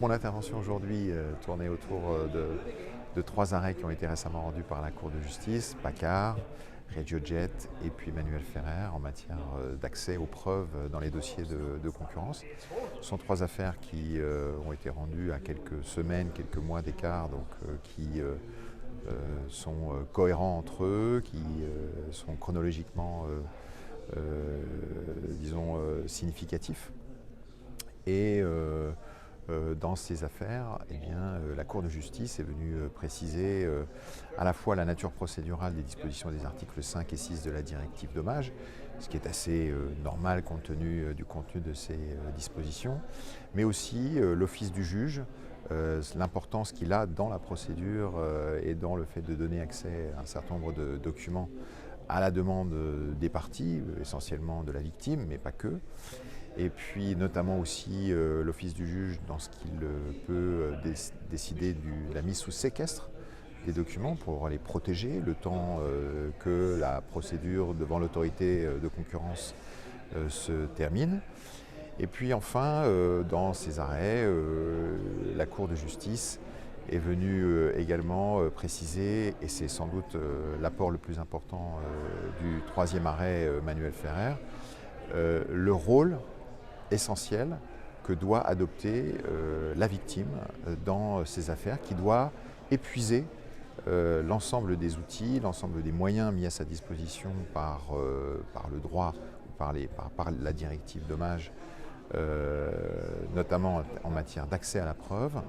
Mon intervention aujourd'hui tournait autour de trois arrêts qui ont été récemment rendus par la Cour de justice, Paccard, RegioJet et puis Manuel Ferrer en matière d'accès aux preuves dans les dossiers de concurrence. Ce sont trois affaires qui ont été rendues à quelques semaines, quelques mois d'écart, donc qui sont cohérents entre eux, qui sont chronologiquement, disons, significatifs. Et dans ces affaires, eh bien, la Cour de justice est venue préciser à la fois la nature procédurale des dispositions des articles 5 et 6 de la directive dommages, ce qui est assez normal compte tenu du contenu de ces dispositions, mais aussi l'office du juge, l'importance qu'il a dans la procédure et dans le fait de donner accès à un certain nombre de documents à la demande des parties, essentiellement de la victime, mais pas que. Et puis notamment aussi l'office du juge dans ce qu'il peut décider de la mise sous séquestre des documents pour les protéger le temps que la procédure devant l'autorité de concurrence se termine. Et puis enfin, dans ces arrêts, la Cour de justice est venue également préciser, et c'est sans doute l'apport le plus important du troisième arrêt Manuel Ferrer, le rôle essentiel que doit adopter la victime dans ces affaires, qui doit épuiser l'ensemble des outils, l'ensemble des moyens mis à sa disposition par le droit ou par la directive dommages, notamment en matière d'accès à la preuve,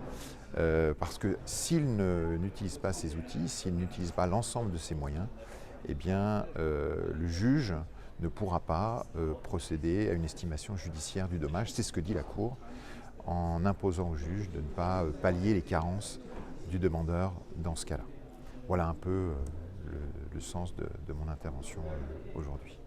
parce que s'il n'utilise pas ces outils, s'il n'utilise pas l'ensemble de ces moyens, eh bien, le juge ne pourra pas procéder à une estimation judiciaire du dommage. C'est ce que dit la Cour, en imposant au juge de ne pas pallier les carences du demandeur dans ce cas-là. Voilà un peu le sens de mon intervention aujourd'hui.